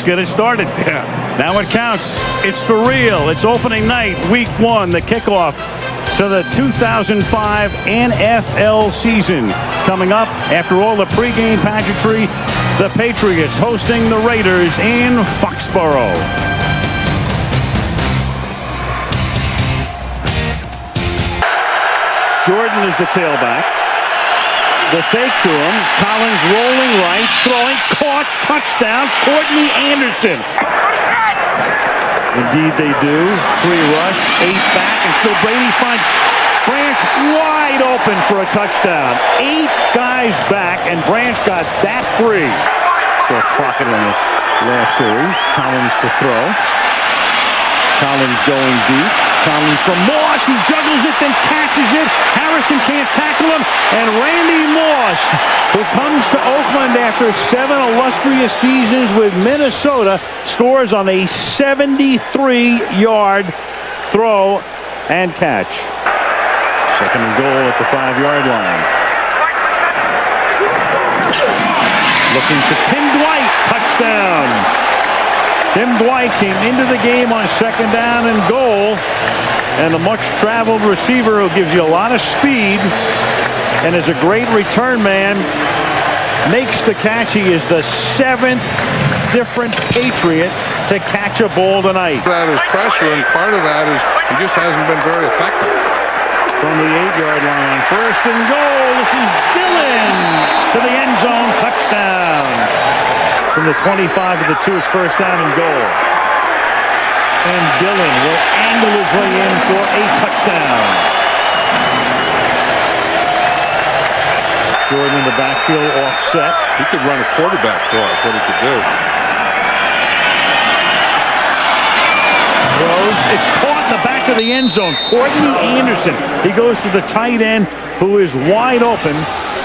get it started. Yeah. Now it counts. It's for real. It's opening night, week 1, the kickoff to the 2005 NFL season. Coming up after all the pregame pageantry, the Patriots hosting the Raiders in Foxborough. Jordan is the tailback. The fake to him. Collins rolling right, throwing, caught, touchdown, Courtney Anderson. Indeed they do. 3 rush, 8 back, and still Brady finds Branch wide open for a touchdown. 8 guys back, and Branch got that free. Saw Crockett in the last series. Collins to throw. Collins going deep. Collins from Moss. He juggles it, then catches it. Harrison can't tackle him. And Randy Moss, who comes to Oakland after 7 illustrious seasons with Minnesota, scores on a 73-yard throw and catch. 2nd and goal at the 5-yard line. Looking to Tim Dwight. Touchdown. Tim Dwight came into the game on 2nd down and goal. And the much-traveled receiver who gives you a lot of speed and is a great return man makes the catch. He is the 7th different Patriot to catch a ball tonight. That is pressure, and part of that is he just hasn't been very effective. From the 8-yard line, 1st and goal. This is Dillon to the end zone. Touchdown. From the 25 to the 2, it's 1st down and goal. And Dillon will angle his way in for a touchdown. Jordan in the backfield offset. He could run a quarterback for us, what he could do. Throws. It's caught in the back of the end zone. Courtney Anderson. He goes to the tight end, who is wide open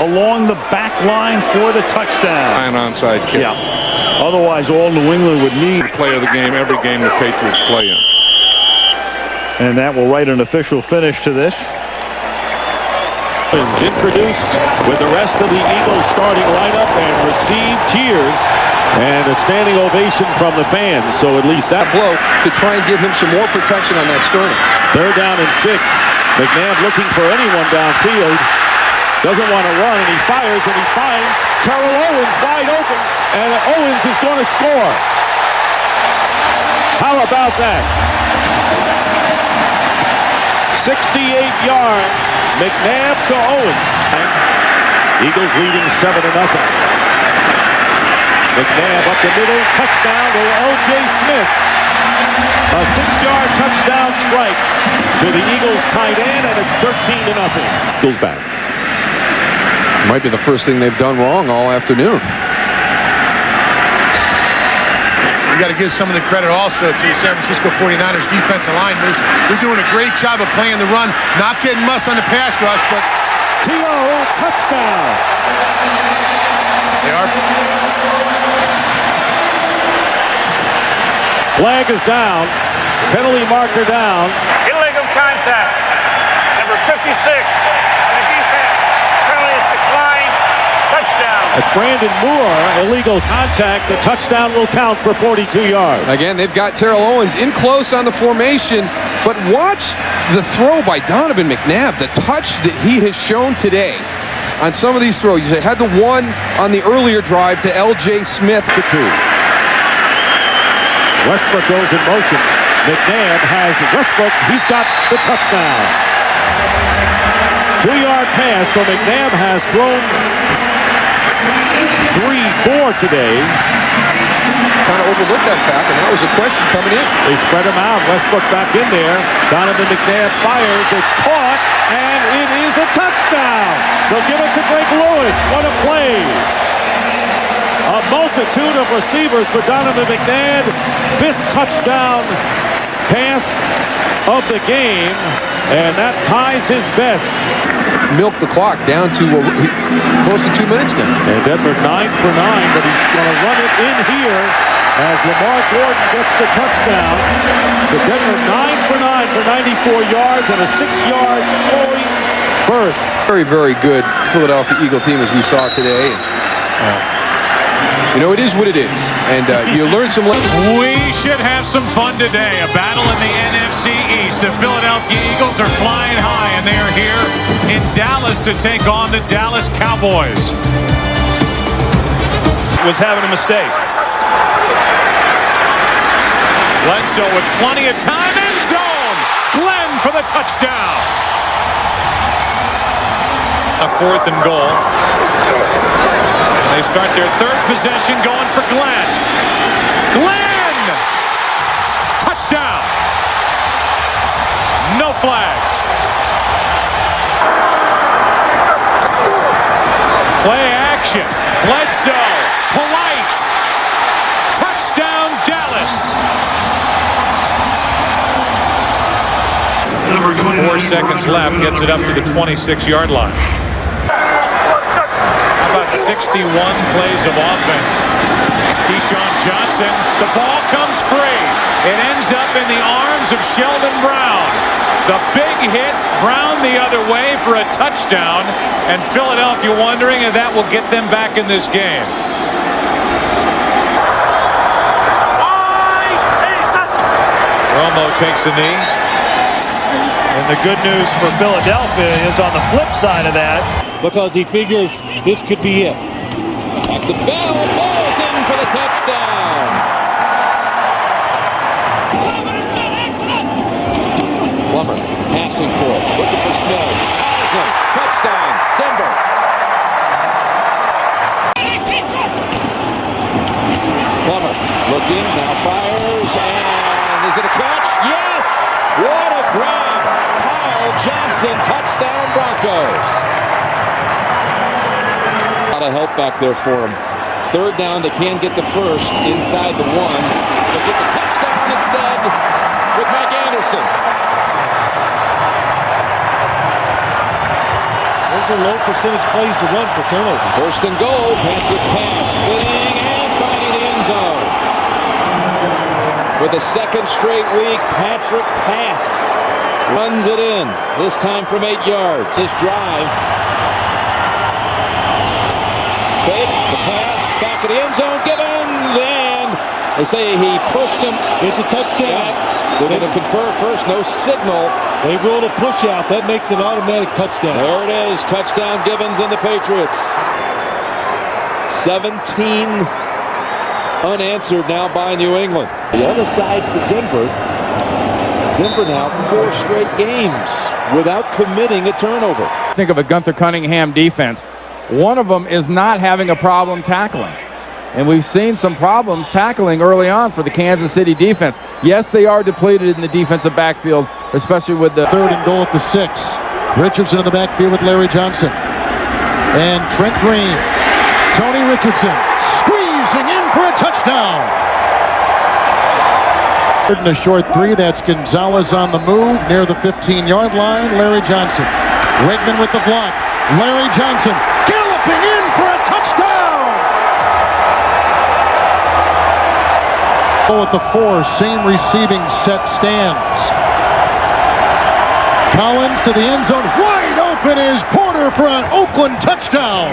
along the back line for the touchdown. An onside kick. Yeah. Otherwise, all New England would need. Play of the game, every game the Patriots play in. And that will write an official finish to this. Introduced with the rest of the Eagles starting lineup and received cheers and a standing ovation from the fans. So at least that blow to try and give him some more protection on that sternum. 3rd down and 6. McNabb looking for anyone downfield. Doesn't want to run, and he fires, and he finds Terrell Owens wide open, and Owens is going to score. How about that? 68 yards, McNabb to Owens. Eagles leading 7-0. McNabb up the middle, touchdown to L.J. Smith. A 6-yard touchdown strike to the Eagles tight end, and it's 13-0. Eagles back. Might be the first thing they've done wrong all afternoon. You got to give some of the credit also to the San Francisco 49ers defensive line. They're doing a great job of playing the run, not getting muss on the pass rush, but T.O. touchdown. They are. Flag is down. Penalty marker down. Illegal contact. Number 56. The defense. Penalty is declined. Touchdown. That's Brandon Moore. Illegal contact. The touchdown will count for 42 yards. Again, they've got Terrell Owens in close on the formation, but watch the throw by Donovan McNabb. The touch that he has shown today on some of these throws. He had the one on the earlier drive to L.J. Smith. The 2. Westbrook goes in motion. McNabb has Westbrook. He's got the touchdown. 2-yard pass, so McNabb has thrown 3-4 today. Kind of overlooked that fact, and that was a question coming in. They spread him out. Westbrook back in there. Donovan McNabb fires. It's caught, and it is a touchdown. They'll give it to Greg Lewis. What a play. A multitude of receivers for Donovan McNabb. 5th touchdown pass of the game, and that ties his best. Milk the clock down to close to 2 minutes now. And Denver 9 for 9, but he's going to run it in here as Lamar Gordon gets the touchdown. So Denver 9 for 9 for 94 yards and a 6-yard scoring berth. Very, very good Philadelphia Eagle team as we saw today. You know, it is what it is. And you learn some lessons. We should have some fun today. A battle in the NFC East. The Philadelphia Eagles are flying high, and they are here in Dallas to take on the Dallas Cowboys. Was having a mistake. Bledsoe with plenty of time. End zone. Glenn for the touchdown. A 4th and goal. They start their 3rd possession going for Glenn. Glenn! Touchdown! No flags. Play action. Bledsoe. Polite. Touchdown Dallas. 4 seconds left. Gets it up to the 26-yard line. About 61 plays of offense. Keyshawn Johnson, the ball comes free. It ends up in the arms of Sheldon Brown. The big hit, Brown the other way for a touchdown, and Philadelphia wondering if that will get them back in this game. Romo takes a knee. And the good news for Philadelphia is on the flip side of that, because he figures this could be it. Back to Bell. Ball's in for the touchdown. Plummer passing for it. Looking for Smith. Awesome. Touchdown. Denver. Plummer looking. Now fires. And is it a catch? Yes. What a grab. Kyle Johnson. Touchdown Broncos. A lot of help back there for him. 3rd down, they can get the 1st inside the 1. They'll get the touchdown instead with Mike Anderson. Those are low percentage plays to run for turnover. 1st and goal, Patrick pass, spinning and finding the end zone. For the 2nd straight week, Patrick pass runs it in. This time from 8 yards. His drive. Fake, the pass, back of the end zone, Gibbons, and they say he pushed him. It's a touchdown. Yeah, they're going to confer first, no signal. They ruled a push out. That makes an automatic touchdown. There it is, touchdown Gibbons and the Patriots. 17 unanswered now by New England. The other side for Denver. Denver now 4 straight games without committing a turnover. Think of a Gunther Cunningham defense. One of them is not having a problem tackling. And we've seen some problems tackling early on for the Kansas City defense. Yes, they are depleted in the defensive backfield, especially with the 3rd and goal at the 6. Richardson in the backfield with Larry Johnson. And Trent Green. Tony Richardson squeezing in for a touchdown. 3rd and a short 3. That's Gonzalez on the move near the 15-yard line. Larry Johnson. Wegman with the block. Larry Johnson galloping in for a touchdown. Oh, at the 4, same receiving set stands. Collins to the end zone. Wide open is Porter for an Oakland touchdown.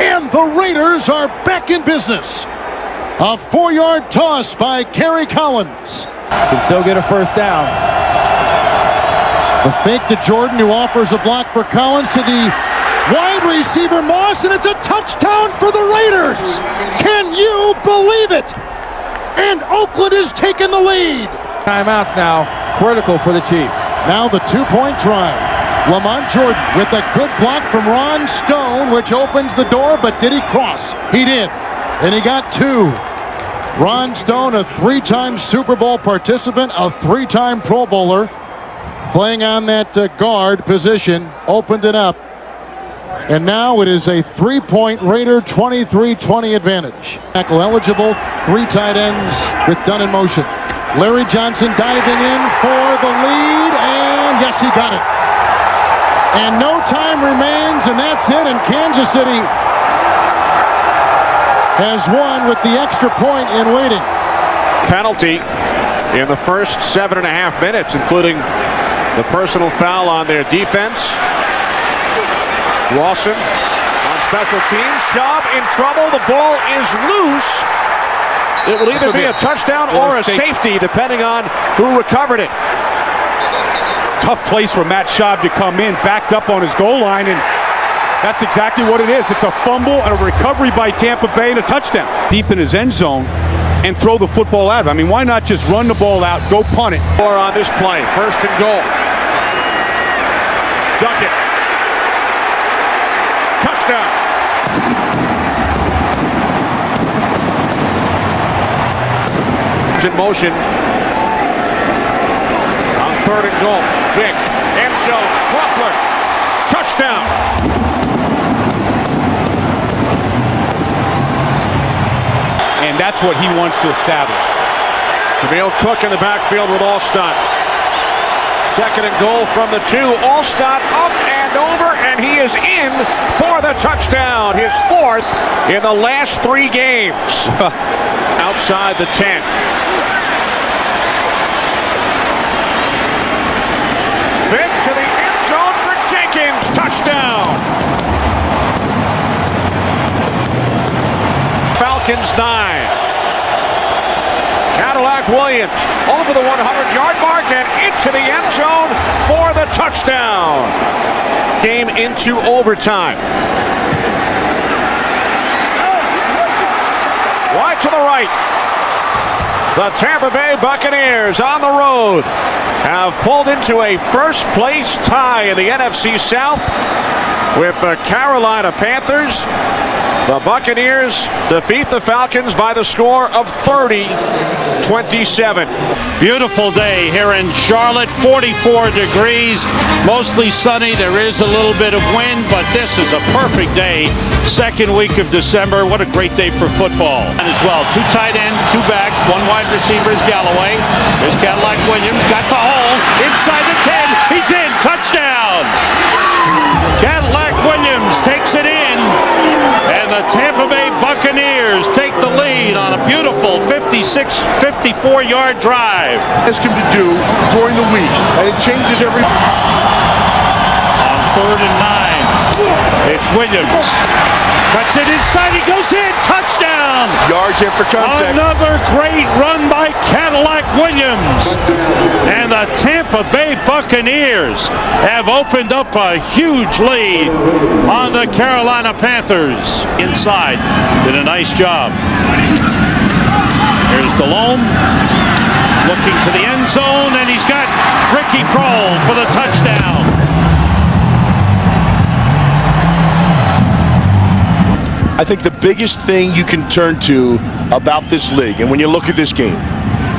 And the Raiders are back in business. A 4-yard toss by Kerry Collins. can still get a 1st down. The fake to Jordan, who offers a block for Collins, to the wide receiver Moss, and it's a touchdown for the Raiders. Can you believe it? And Oakland has taken the lead. Timeouts now, critical for the Chiefs. Now the 2-point try. Lamont Jordan with a good block from Ron Stone, which opens the door, but did he cross? He did, and he got 2. Ron Stone, a 3-time Super Bowl participant, a 3-time Pro Bowler, playing on that guard position, opened it up. And now it is a 3-point Raider 23-20 advantage. Tackle eligible, 3 tight ends with Dunn in motion. Larry Johnson diving in for the lead, and yes, he got it. And no time remains, and that's it, and Kansas City has won with the extra point in waiting. Penalty in the first 7.5 minutes, including the personal foul on their defense. Lawson on special teams. Schaub in trouble. The ball is loose. It will either be a touchdown or a safety, depending on who recovered it. Tough place for Matt Schaub to come in, backed up on his goal line, and that's exactly what it is. It's a fumble and a recovery by Tampa Bay and a touchdown. Deep in his end zone and throw the football out. I mean, why not just run the ball out, go punt it? Or on this play, 1st and goal. Duckett. Touchdown. It's in motion. On 3rd and goal. Vick. End zone. Crawford. Touchdown. And that's what he wants to establish. Jameel Cook in the backfield with Alstott. 2nd and goal from the 2. Alstott up and over, and he is in for the touchdown. His 4th in the last 3 games. Outside the 10. Vick to the end zone for Jenkins. Touchdown. Falcons 9. Cadillac Williams over the 100-yard mark and into the end zone for the touchdown. Game into overtime. Wide to the right. The Tampa Bay Buccaneers on the road have pulled into a first-place tie in the NFC South with the Carolina Panthers. The Buccaneers defeat the Falcons by the score of 30-27. Beautiful day here in Charlotte, 44 degrees, mostly sunny. There is a little bit of wind, but this is a perfect day. 2nd week of December. What a great day for football. And as well, 2 tight ends, 2 backs, 1 wide receiver is Galloway. There's Cadillac Williams, got the hole, inside the 10, he's in, touchdown! Cadillac Williams takes it in, and the Tampa Bay Buccaneers take the lead on a beautiful 54-yard drive. Ask him to do during the week, and it changes every. On 3rd and 9, it's Williams. Cuts it inside, he goes in, touchdown! Yards after contact. Another great run by Cadillac Williams. And the Tampa Bay Buccaneers have opened up a huge lead on the Carolina Panthers. Inside, did a nice job. Here's Delhomme, looking to the end zone, and he's got Ricky Prohl for the touchdown. I think the biggest thing you can turn to about this league, and when you look at this game,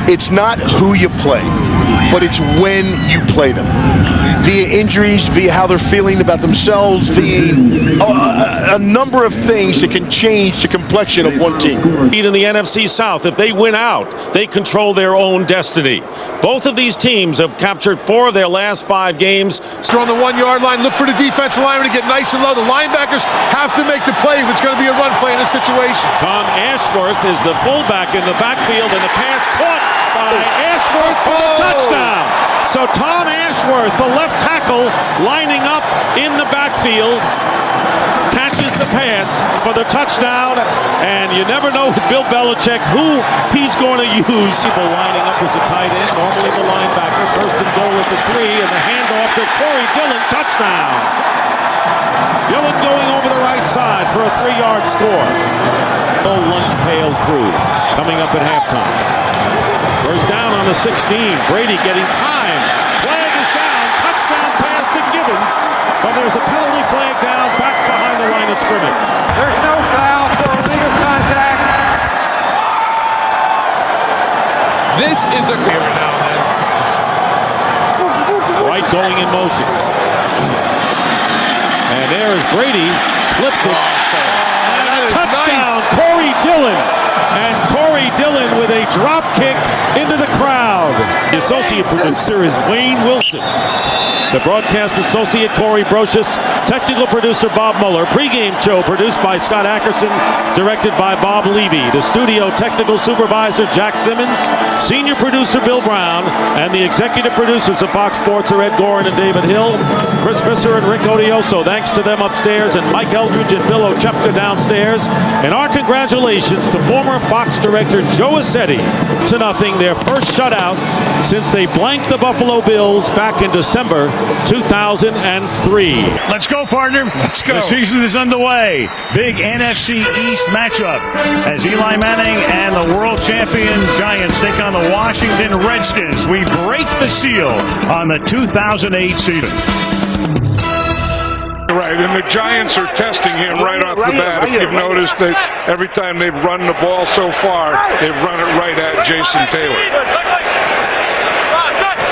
it's not who you play, but it's when you play them. Via injuries, via how they're feeling about themselves, via a number of things that can change the complexion of one team. In the NFC South, if they win out, they control their own destiny. Both of these teams have captured 4 of their last 5 games. On the 1-yard line, look for the defensive lineman to get nice and low. The linebackers have to make the play if it's going to be a run play in this situation. Tom Ashworth is the fullback in the backfield, and the pass caught by Ashworth for the touchdown. So Tom Ashworth, the left tackle, lining up in the backfield, catches the pass for the touchdown, and you never know with Bill Belichick who he's going to use. People lining up as a tight end, normally the linebacker. 1st and goal at the 3, and the handoff to Corey Dillon, touchdown. Dillon going over the right side for a 3-yard score. Old lunch pail crew coming up at halftime. First down on the 16. Brady getting time. Flag is down. Touchdown pass to Gibbons. But there's a penalty flag down back behind the line of scrimmage. There's no foul for illegal contact. This is a Every now and then. Right going in motion. And there is Brady. Flips it. And a touchdown. Nice. Corey Dillon. And Corey Dillon with a drop kick into the crowd. The associate producer is Wayne Wilson. The broadcast associate, Corey Brocious. Technical producer, Bob Mueller. Pre-game show produced by Scott Ackerson, directed by Bob Levy. The studio technical supervisor, Jack Simmons. Senior producer, Bill Brown. And the executive producers of Fox Sports are Ed Gorin and David Hill. Chris Visser and Rick Odioso. Thanks to them upstairs. And Mike Eldridge and Bill Ochepka downstairs. And our congratulations to former Fox director Joe Assetti. 2-0, their first shutout since they blanked the Buffalo Bills back in December 2003. Let's go, partner. Let's go. The season is underway. Big NFC East matchup as Eli Manning and the world champion Giants take on the Washington Redskins. We break the seal on the 2008 season. Right, and the Giants are testing him right off the bat. If you've noticed, every time they've run the ball so far, they've run it right at Jason Taylor.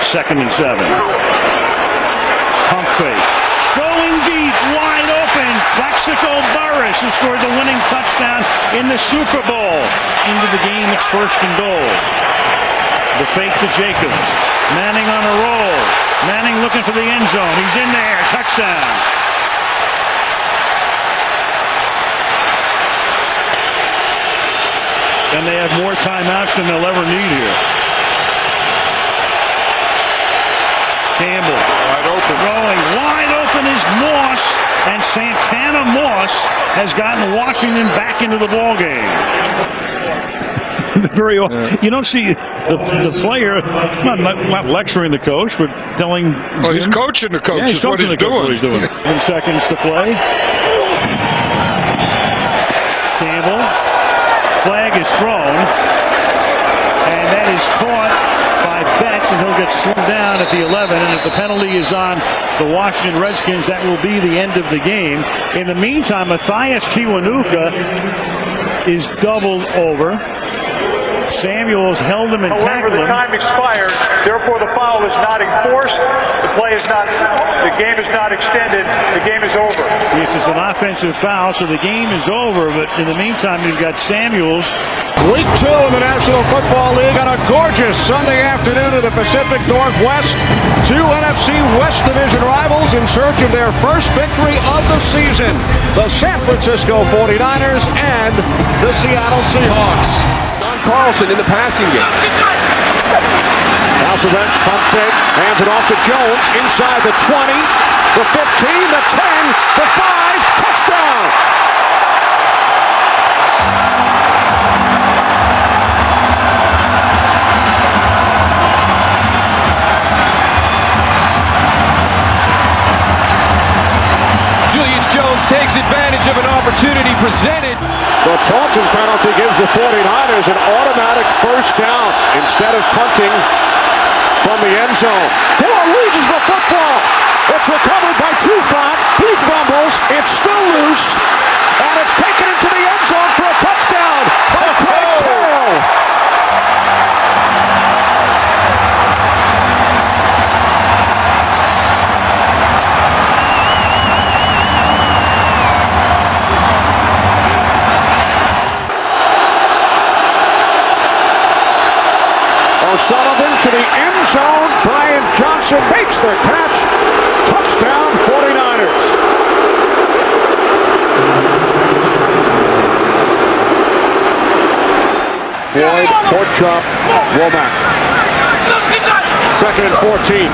2nd and 7. Pump fake. Going deep, wide open. Plaxico Burress, who scored the winning touchdown in the Super Bowl. Into the game, it's 1st and goal. The fake to Jacobs. Manning on a roll. Manning looking for the end zone. He's in there. Touchdown. And they have more timeouts than they'll ever need here. Campbell. Wide open. Throwing wide open is Moss. And Santana Moss has gotten Washington back into the ballgame. You don't see the player not lecturing the coach, but telling. Well, he's coaching the coach. Yeah, he's coaching the coach. What he's doing. 7 seconds to play. Campbell. Flag is thrown, and that is caught by Betts, and he'll get slowed down at the 11. And if the penalty is on the Washington Redskins, that will be the end of the game. In the meantime, Matthias Kiwanuka is doubled over. Samuels held him and tackled him. However, the time expired. Therefore, the foul is not enforced. The game is not extended. The game is over. Yes, it's an offensive foul, so the game is over. But in the meantime, you've got Samuels. Week 2 in the National Football League on a gorgeous Sunday afternoon in the Pacific Northwest. 2 NFC West Division rivals in search of their first victory of the season. The San Francisco 49ers and the Seattle Seahawks. Carlson in the passing game. Hasselbeck, pump fake, hands it off to Jones, inside the 20, the 15, the 10, the 5, touchdown! Julius Jones takes advantage of an opportunity presented. The Taunton penalty gives the 49ers an automatic first down instead of punting from the end zone. Gore loses the football. It's recovered by Trufant. He fumbles. It's still loose. And it's taken into the end zone for a touchdown by Craig Terrell. O'Sullivan to the end zone. Brian Johnson makes the catch. Touchdown 49ers. Floyd, court chop, Womack. 2nd and 14.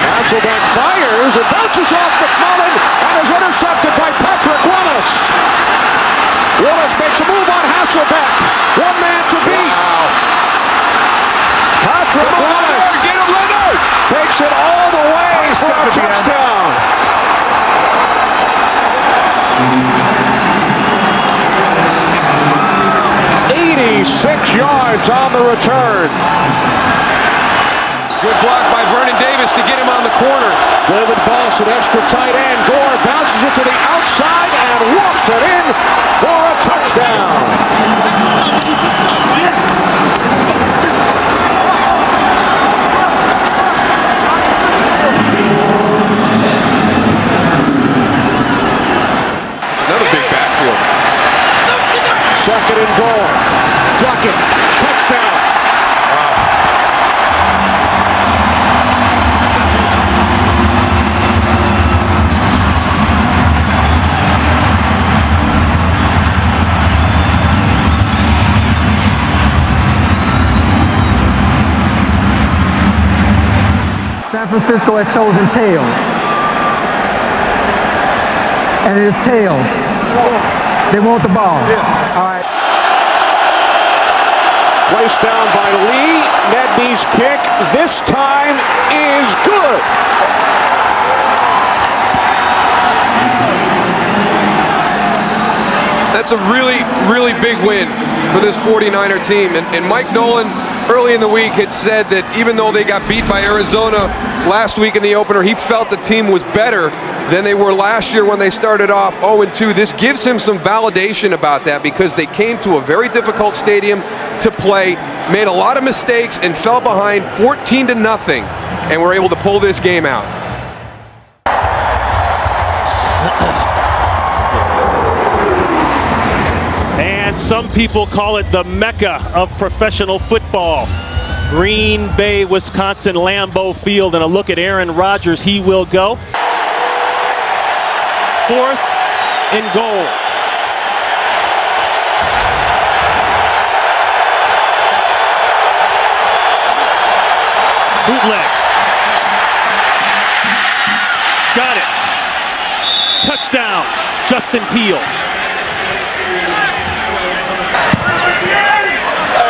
Hasselbeck fires. It bounces off McMullen and is intercepted by Patrick Willis. Willis makes a move on Hasselbeck. One man to beat. Wow. Patrick Willis Get him, Leonard! takes it all the way for a touchdown. 86 yards on the return. Good block by Vernon Davis to get him on the corner. David Boss, an extra tight end. Gore bounces it to the outside and walks it in for a touchdown. Second and goal. pocket. Touchdown. San Francisco has chosen tails. And it is tails. They want the ball. Yes. All right. Placed down by Lee. Nedney's kick this time is good. That's a really, really big win for this 49er team. And Mike Nolan, early in the week, had said that even though they got beat by Arizona last week in the opener, he felt the team was better than they were last year when they started off 0-2. This gives him some validation about that because they came to a very difficult stadium to play, made a lot of mistakes, and fell behind 14-0, and were able to pull this game out. And some people call it the Mecca of professional football. Green Bay, Wisconsin, Lambeau Field, and a look at Aaron Rodgers. He will go. 4th and goal. Bootleg. Got it. Touchdown, Justin Peele.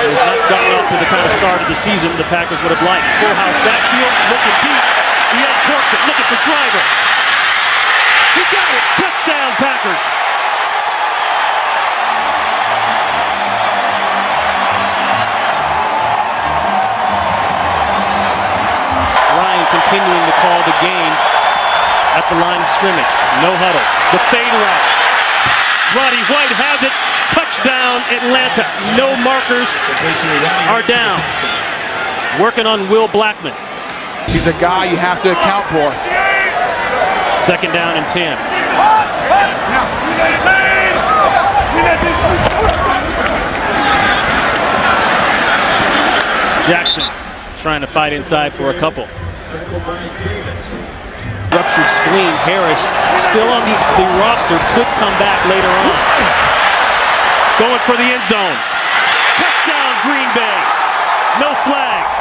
He's not gotten off to the kind of start of the season the Packers would have liked. Full house backfield, looking deep. He uncorks it, looking for Driver. He got it. Touchdown, Packers. Ryan continuing to call the game at the line of scrimmage. No huddle. The fade route. Roddy White has it. Touchdown, Atlanta. No markers are down. Working on Will Blackman. He's a guy you have to account for. 2nd down and 10. Jackson trying to fight inside for a couple. Ruptured spleen. Harris still on the roster. Could come back later on. Going for the end zone. Touchdown, Green Bay. No flags.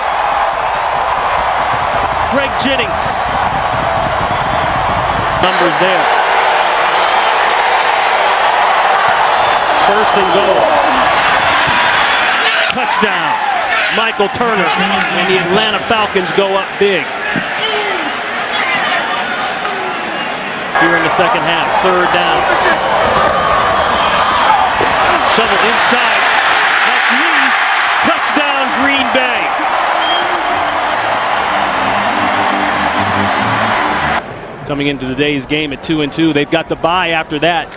Greg Jennings. Numbers there. 1st and goal. Touchdown. Michael Turner and the Atlanta Falcons go up big. Here in the second half, 3rd down. Shovel inside. That's Lee. Touchdown, Green Bay. Coming into today's game at 2-2. They've got the bye after that.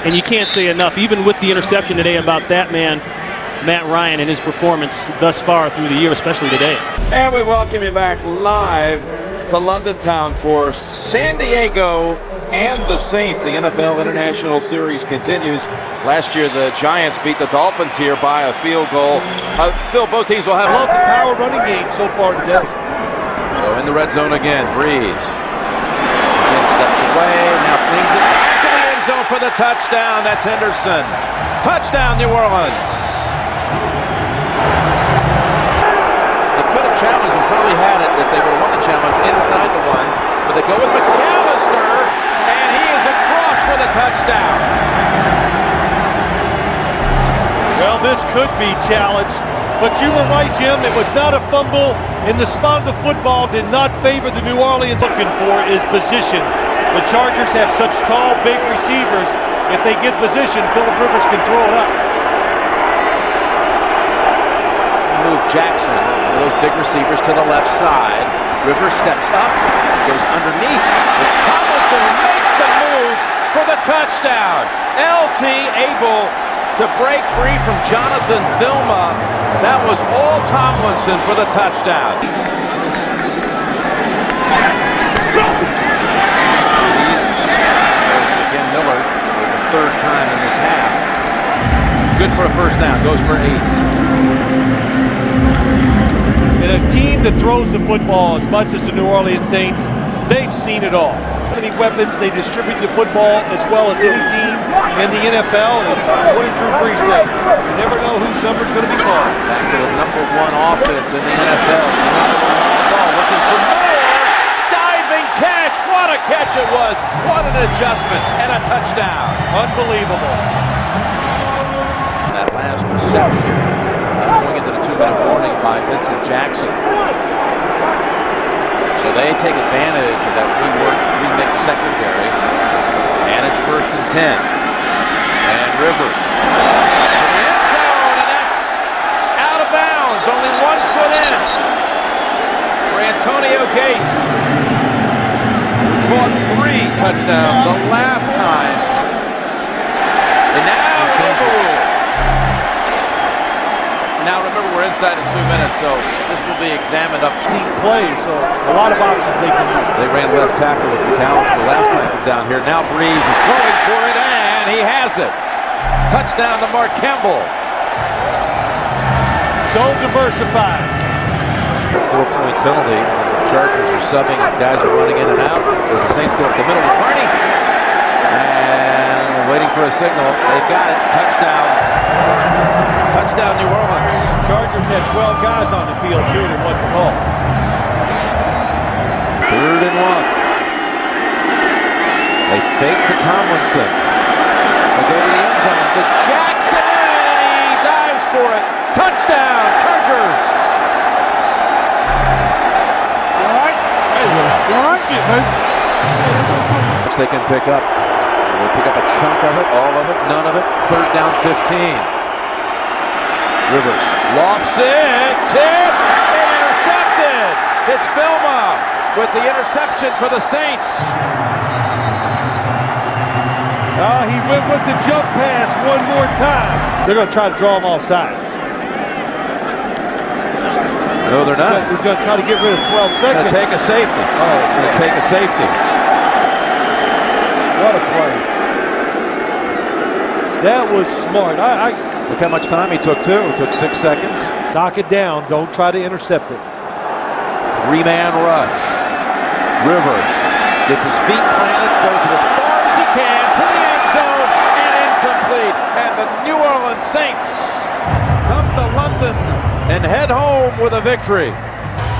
And you can't say enough, even with the interception today, about that man, Matt Ryan, and his performance thus far through the year, especially today. And we welcome you back live to London Town for San Diego and the Saints. The NFL International Series continues. Last year, the Giants beat the Dolphins here by a field goal. Phil, both teams will have love the power running game so far today. So in the red zone again, Breeze. Again steps away, now flings it back to the end zone for the touchdown. That's Henderson. Touchdown, New Orleans. They could have challenged and probably had it if they would have won the challenge inside the one. But they go with McAllister, and he is across for the touchdown. Well, this could be challenged, but you were right, Jim. It was not a fumble, and the spot of the football did not favor the New Orleans. Looking for is position. The Chargers have such tall, big receivers. If they get position, Phillip Rivers can throw it up. Move Jackson, those big receivers to the left side. Rivers steps up, goes underneath. It's Tomlinson who makes the move for the touchdown. LT able to break free from Jonathan Vilma. That was all Tomlinson for the touchdown. Again, Miller for the 3rd time in this half. Good good for a first down. Goes for 8. In a team that throws the football as much as the New Orleans Saints, they've seen it all. How many weapons they distribute the football as well as any team in the NFL is 1 through 3 safe. You never know whose number's going to be called. Back to the #1 offense in the NFL. Ball looking for more. Diving catch. What a catch it was. What an adjustment and a touchdown. Unbelievable. That last reception going into the 2-minute warning by Vincent Jackson. So they take advantage of that remixed secondary. And it's 1st and 10. And Rivers. In the end zone, and that's out of bounds. Only 1 foot in. For Antonio Gates. Caught 3 touchdowns the last time. And now overruled. Now remember, we're inside of 2 minutes, so this will be examined up. Team play, so a lot of options they can use. They ran left tackle with McAllister last time from down here. Now Breeze is going for it, and he has it. Touchdown to Mark Campbell. So diversified. 4-point penalty. The Chargers are subbing. Guys are running in and out as the Saints go up the middle with Carney. And waiting for a signal. They've got it. Touchdown. Touchdown, New Orleans. Chargers had 12 guys on the field, too, that wasn't called. 3rd and 1. They fake to Tomlinson. They go to the end zone to Jackson, and he dives for it. Touchdown, Chargers. Which they can pick up. They'll pick up a chunk of it, all of it, none of it. 3rd down, 15. Rivers lofts it, tipped, and intercepted. It's Filma with the interception for the Saints. He went with the jump pass one more time. They're going to try to draw him off sides. No, they're not. He's going to try to get rid of 12 seconds. Going to take a safety. He's going to take a safety. What a play. That was smart. Look how much time he took, too. It took 6 seconds. Knock it down. Don't try to intercept it. 3-man rush. Rivers gets his feet planted, throws it as far as he can to the end zone, and incomplete. And the New Orleans Saints come to London and head home with a victory.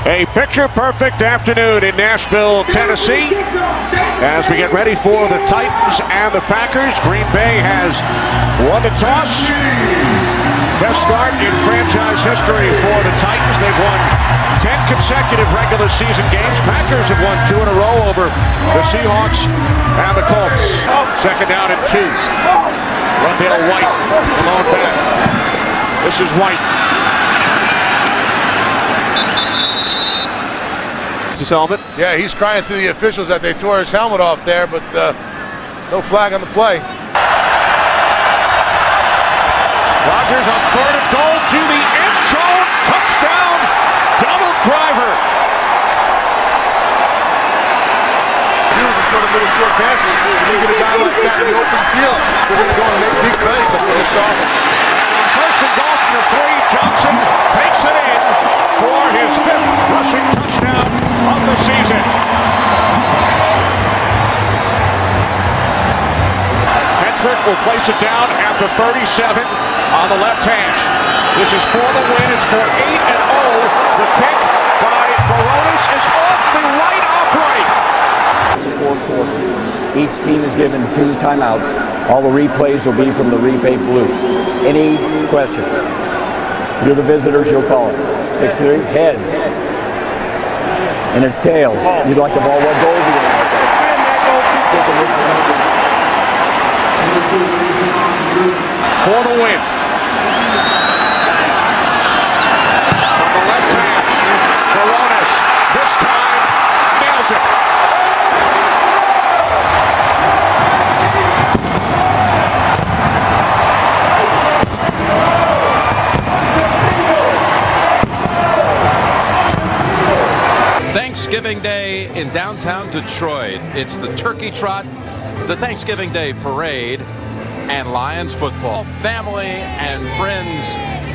A picture-perfect afternoon in Nashville, Tennessee. As we get ready for the Titans and the Packers, Green Bay has won the toss. Best start in franchise history for the Titans. They've won 10 consecutive regular season games. Packers have won 2 in a row over the Seahawks and the Colts. 2nd down and 2. Rondale White, the lone back. This is White. His helmet. Yeah, he's crying to the officials that they tore his helmet off there, but no flag on the play. Rodgers on 3rd and goal to the end zone. Touchdown. Double driver. Use a sort of little short passes. When you get a guy like that in the open field, they're going to go and make big plays like we just saw. 1st and goal from the 3. Johnson takes it in for his 5th rushing touchdown of the season. Hendrick will place it down at the 37 on the left hash. This is for the win. It's for 8-0. The kick by Baronis is off the right upright. Fourth quarter. Each team is given 2 timeouts. All the replays will be from the replay booth. Any questions? You're the visitors, you'll call it. 6-3, heads. And it's tails. You'd like the ball. What goal is he going to make? For the win. From the left hash, Baronis this time nails it. Thanksgiving Day in downtown Detroit. It's the Turkey Trot, the Thanksgiving Day Parade. and Lions football. Family and friends,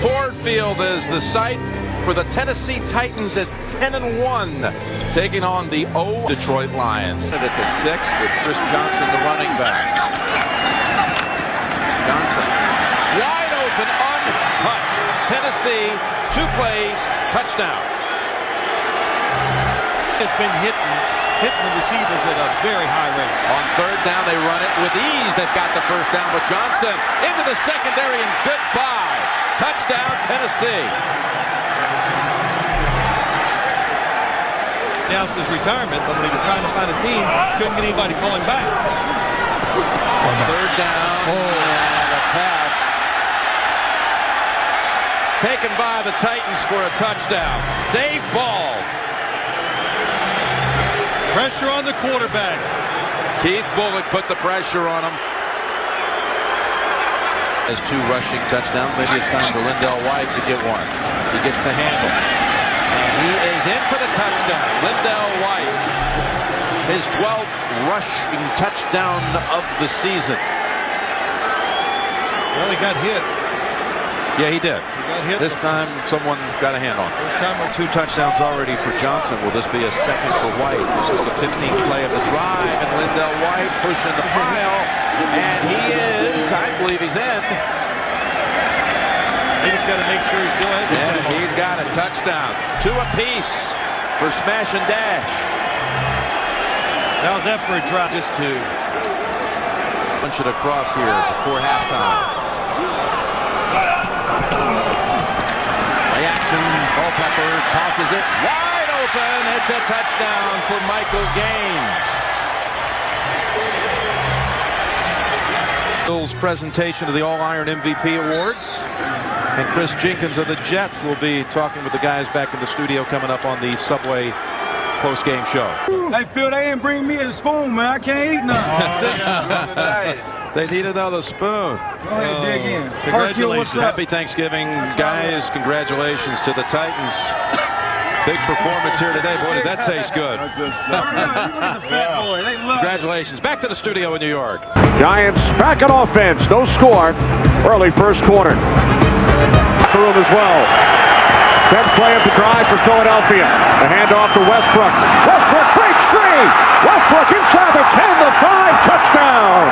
Ford Field is the site for the Tennessee Titans at 10-1, taking on the Detroit Lions. At the 6 with Chris Johnson, the running back. Johnson, wide open, untouched. Tennessee, 2 plays, touchdown. Has been hitting the receivers at a very high rate. On 3rd down, they run it with ease. They've got the 1st down with Johnson into the secondary, and goodbye. Touchdown, Tennessee. Announced his retirement, but when he was trying to find a team, couldn't get anybody to call him back. 3rd down, and a pass taken by the Titans for a touchdown. Dave Ball. Pressure on the quarterback. Keith Bullock put the pressure on him. Has 2 rushing touchdowns. Maybe it's time for Lindell White to get one. He gets the handle. And he is in for the touchdown. Lindell White. His 12th rushing touchdown of the season. Well, he got hit. Yeah, he did. He got hit. This time, someone got a hand on him. 2 touchdowns already for Johnson. Will this be a 2nd for White? This is the 15th play of the drive, and Lindell White pushing the pile. And he is, I believe he's in. He just got to make sure he still has it. And he's got a touchdown. 2 apiece for smash and dash. How's that for a drop? Just 2. Punch it across here before halftime. Play action. Culpepper tosses it wide open. It's a touchdown for Michael Gaines. Bill's presentation of the All-Iron MVP Awards. And Chris Jenkins of the Jets will be talking with the guys back in the studio coming up on the Subway post-game show. Hey, Phil, they ain't bring me a spoon, man. I can't eat nothing. They need another spoon. Go ahead, dig in. Congratulations. Happy Thanksgiving, guys. Congratulations to the Titans. Big performance here today. Boy, does that taste good. Congratulations. Back to the studio in New York. Giants back on offense. No score. Early 1st quarter. Room as well. 10th play of the drive for Philadelphia. The handoff to Westbrook. Westbrook breaks free. Westbrook inside the 10, the 5, touchdown.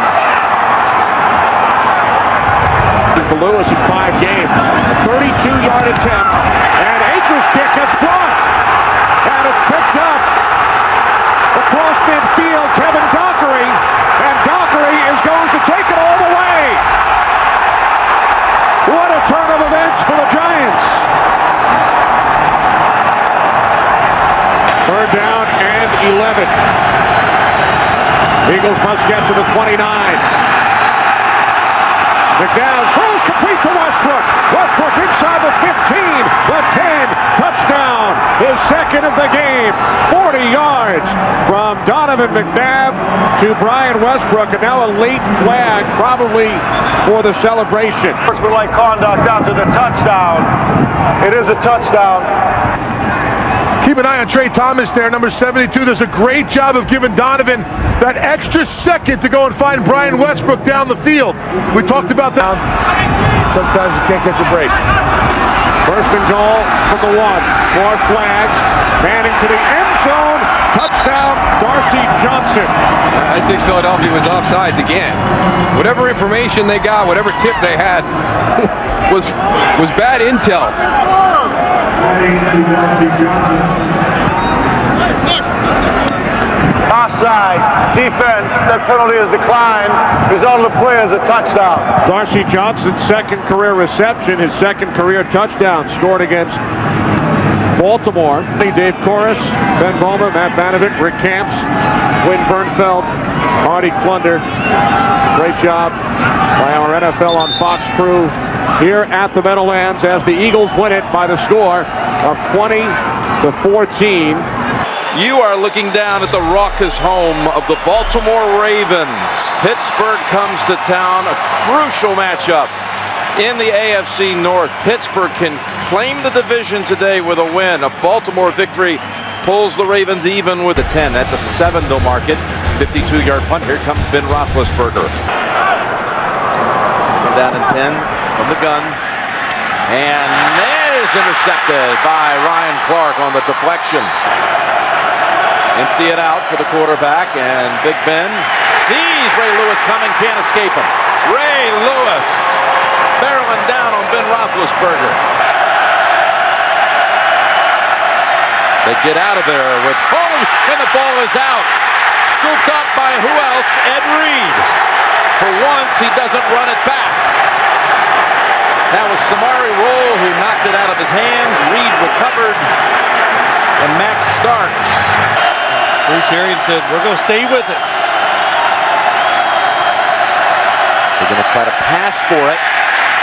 For Lewis in 5 games. A 32-yard attempt. And Akers' kick gets blocked. And it's picked up across midfield. Kevin Dockery. And Dockery is going to take it all the way. What a turn of events for the Giants. 3rd down and 11. Eagles must get to the 29. McNabb throws complete to Westbrook. Westbrook inside the 15, the 10, touchdown. His 2nd of the game. 40 yards from Donovan McNabb to Brian Westbrook, and now a late flag probably for the celebration. Sportsmanlike conduct after the touchdown. It is a touchdown. Keep an eye on Trey Thomas there, number 72. Does a great job of giving Donovan that extra second to go and find Brian Westbrook down the field. We talked about that. Sometimes you can't catch a break. 1st and goal from the 1. More flags. Manning to the end zone. Touchdown, Darcy Johnson. I think Philadelphia was offsides again. Whatever information they got, whatever tip they had, was bad intel. Offside. Defense. That penalty is declined. Result of the play is a touchdown. Darcy Johnson's 2nd career reception, his 2nd career touchdown, scored against Baltimore. Dave Corus, Ben Vollmer, Matt Vanovic, Rick Camps, Wynn Bernfeld, Artie Klunder. Great job by our NFL on Fox crew here at the Meadowlands as the Eagles win it by the score of 20-14. You are looking down at the raucous home of the Baltimore Ravens. Pittsburgh comes to town, a crucial matchup in the AFC North. Pittsburgh can claim the division today with a win. A Baltimore victory pulls the Ravens even with a 10. At the 7, they'll mark it. 52-yard punt. Here comes Ben Roethlisberger. Second down and 10 from the gun. And that is intercepted by Ryan Clark on the deflection. Empty it out for the quarterback, and Big Ben sees Ray Lewis coming, can't escape him. Ray Lewis barreling down on Ben Roethlisberger. They get out of there with Holmes, and the ball is out. Scooped up by who else? Ed Reed. For once, he doesn't run it back. That was Samari Rolle who knocked it out of his hands. Reed recovered, and Max Starks. Bruce Arians said, we're going to stay with it. They're going to try to pass for it.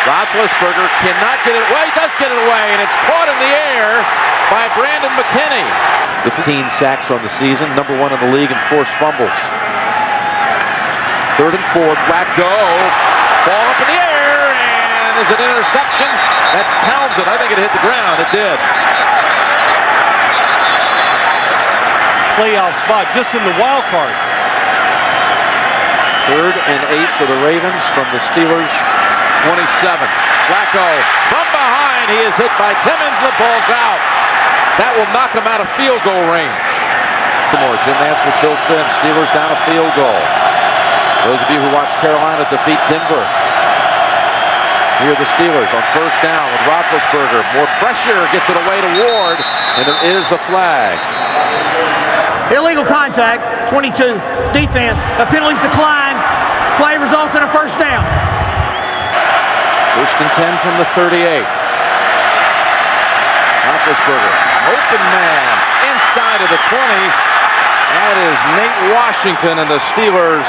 Roethlisberger cannot get it away. He does get it away, and it's caught in the air by Brandon McKinney. 15 sacks on the season, number 1 in the league in forced fumbles. 3rd and 4, Flacco. Ball up in the air, and is it an interception? That's Townsend. I think it hit the ground. It did. Playoff spot just in the wild card. 3rd and 8 for the Ravens from the Steelers' 27. Flacco from behind. He is hit by Timmons. The ball's out. That will knock him out of field goal range. Jim Nantz with Phil Simms. Steelers down a field goal. Those of you who watched Carolina defeat Denver. Here are the Steelers on 1st down with Roethlisberger. More pressure, gets it away to Ward, and there is a flag. Illegal contact, 22. Defense, the penalties decline. Play results in a 1st down. 1st and 10 from the 38. Roethlisberger, open man, inside of the 20. That is Nate Washington, and the Steelers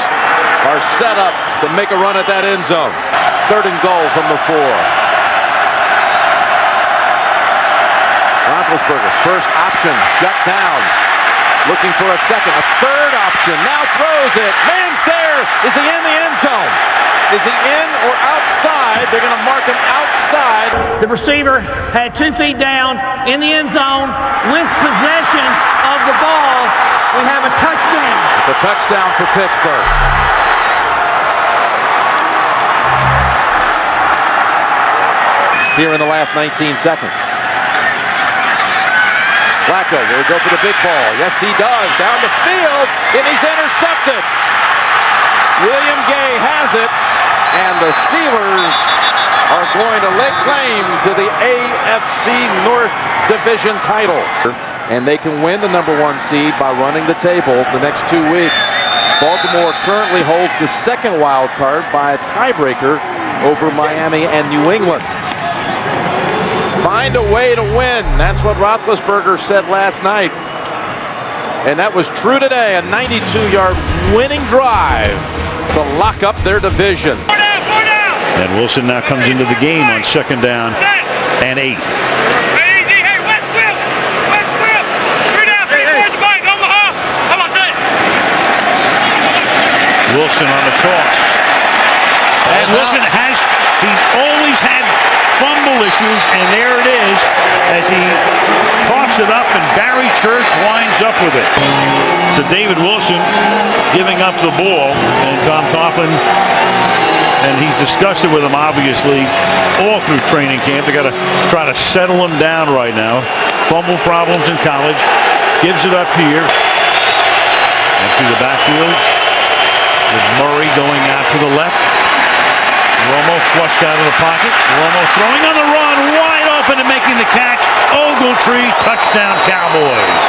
are set up to make a run at that end zone. 3rd and goal from the 4. Roethlisberger, first option, shut down. Looking for a second, a 3rd option, now throws it. Man's there. Is he in the end zone? Is he in or outside? They're going to mark him outside. The receiver had 2 feet down in the end zone with possession of the ball. We have a touchdown. It's a touchdown for Pittsburgh. Here in the last 19 seconds. Flacco will go for the big ball. Yes, he does. Down the field, and he's intercepted. William Gay has it, and the Steelers are going to lay claim to the AFC North Division title. And they can win the number 1 seed by running the table the next 2 weeks. Baltimore currently holds the 2nd wild card by a tiebreaker over Miami and New England. Find a way to win. That's what Roethlisberger said last night. And that was true today. A 92-yard winning drive to lock up their division. And Wilson now comes into the game on 2nd down and 8. Wilson on the toss. And Wilson he's always had fumble issues, and there it is as he coughs it up, and Barry Church winds up with it. So David Wilson giving up the ball, and Tom Coughlin, and he's discussed it with him obviously all through training camp. They got to try to settle him down right now. Fumble problems in college. Gives it up here and through the backfield with Murray going out to the left. Romo flushed out of the pocket. Romo throwing on the run, wide open and making the catch. Ogletree, touchdown Cowboys.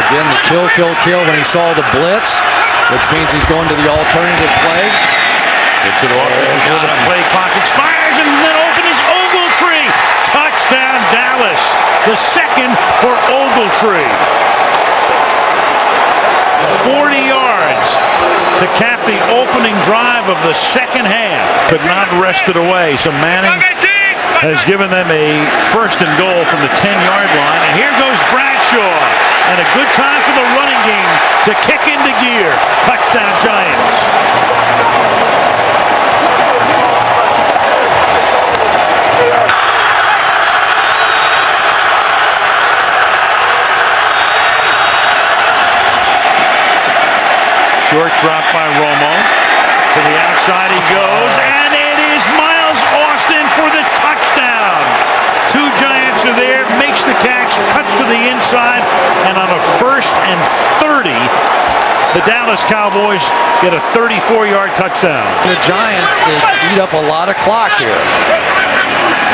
Again, the kill when he saw the blitz, which means he's going to the alternative play. Gets it off. The play clock expires, and then open is Ogletree. Touchdown Dallas. The 2nd for Ogletree. 40 yards to cap the opening drive of the 2nd half. Could not wrest it away. So Manning has given them a 1st and goal from the 10-yard line. And here goes Bradshaw. And a good time for the running game to kick into gear. Touchdown Giants. Short drop by Romo. To the outside he goes, and it is Miles Austin for the touchdown. Two Giants are there, makes the catch, cuts to the inside, and on a 1st and 30, the Dallas Cowboys get a 34-yard touchdown. The Giants did eat up a lot of clock here.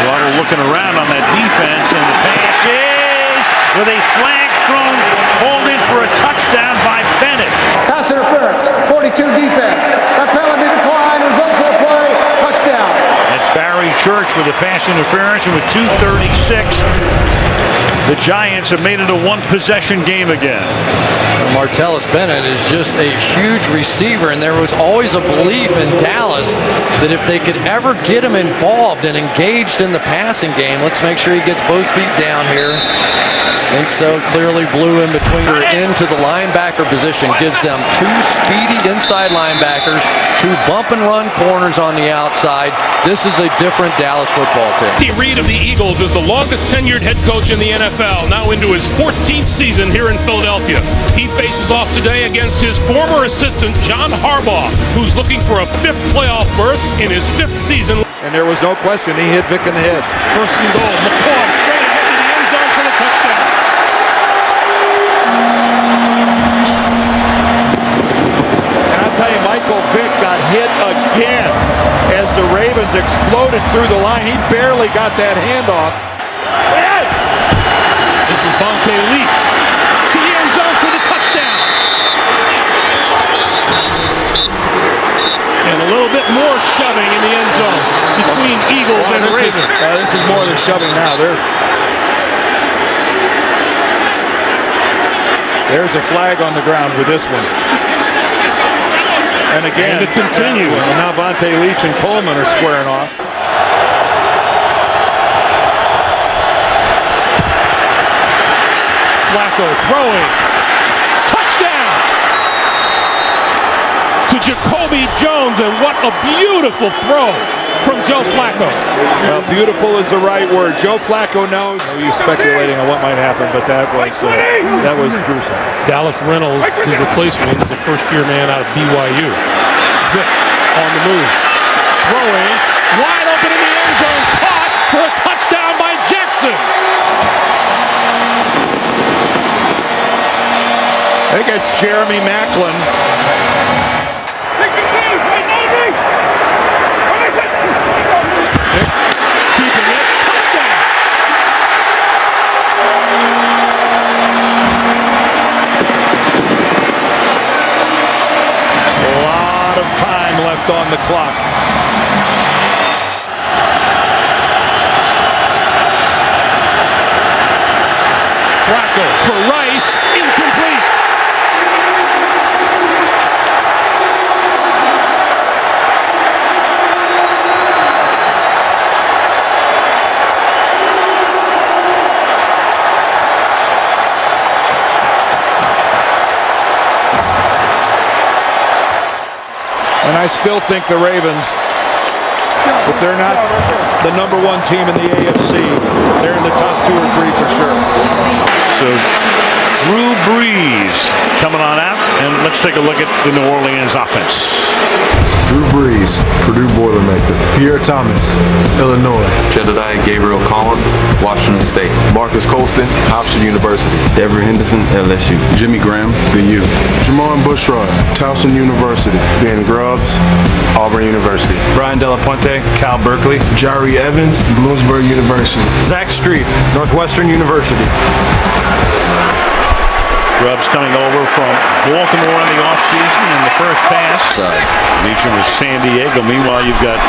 Water looking around on that defense, and the pass is with a flag thrown, pulled in for a touchdown by Bennett. Pass interference, 42 defense. That penalty decline results in a play, touchdown. That's Barry Church with a pass interference, and with 2:36, the Giants have made it a one-possession game again. Martellus Bennett is just a huge receiver, and there was always a belief in Dallas that if they could ever get him involved and engaged in the passing game, let's make sure he gets both feet down here. Think so. Clearly blew in between or into the linebacker position. Gives them two speedy inside linebackers, two bump and run corners on the outside. This is a different Dallas football team. Andy Reid of the Eagles is the longest tenured head coach in the NFL, now into his 14th season here in Philadelphia. He faces off today against his former assistant, John Harbaugh, who's looking for a 5th playoff berth in his 5th season. And there was no question, he hit Vic in the head. 1st and goal, McCoy straight ahead to the end zone for the touchdown. And I'll tell you, Michael Vick got hit again as the Ravens exploded through the line. He barely got that handoff. This is Vontae Leach to the end zone for the touchdown. And a little bit more shoving in the end zone between Eagles and Ravens. This is more than shoving now. There's a flag on the ground with this one. And again, it continues. And now Vontae Leach and Coleman are squaring off. Flacco throwing. Touchdown to Jacoby Jones, and what a beautiful throw from Joe Flacco. Well, beautiful is the right word. Joe Flacco knows. You're speculating on what might happen, but that was gruesome. Dallas Reynolds, his replacement, is a first-year man out of BYU. Vick on the move. Throwing. Wide open in the end zone. Caught for a touchdown by Jackson. I think it's Jeremy Maclin. Keeping it. Touchdown. A lot of time left on the clock. Flacco for Rice. Incomplete. And I still think the Ravens, if they're not the #1 team in the AFC, they're in the top 2 or 3 for sure. So Drew Brees coming on out, and let's take a look at the New Orleans offense. Drew Brees, Purdue Boilermaker. Pierre Thomas, Illinois. Jedediah Gabriel Collins, Washington State. Marcus Colston, Hofstra University. Dever Henderson, LSU. Jimmy Graham, the U. Jamon Bushrod, Towson University. Ben Grubbs, Auburn University. Brian Delapuente, Cal Berkeley. Jari Evans, Bloomsburg University. Zach Streif, Northwestern University. Grubbs coming over from Baltimore in the offseason in the first pass. Meacham was San Diego. Meanwhile, you've got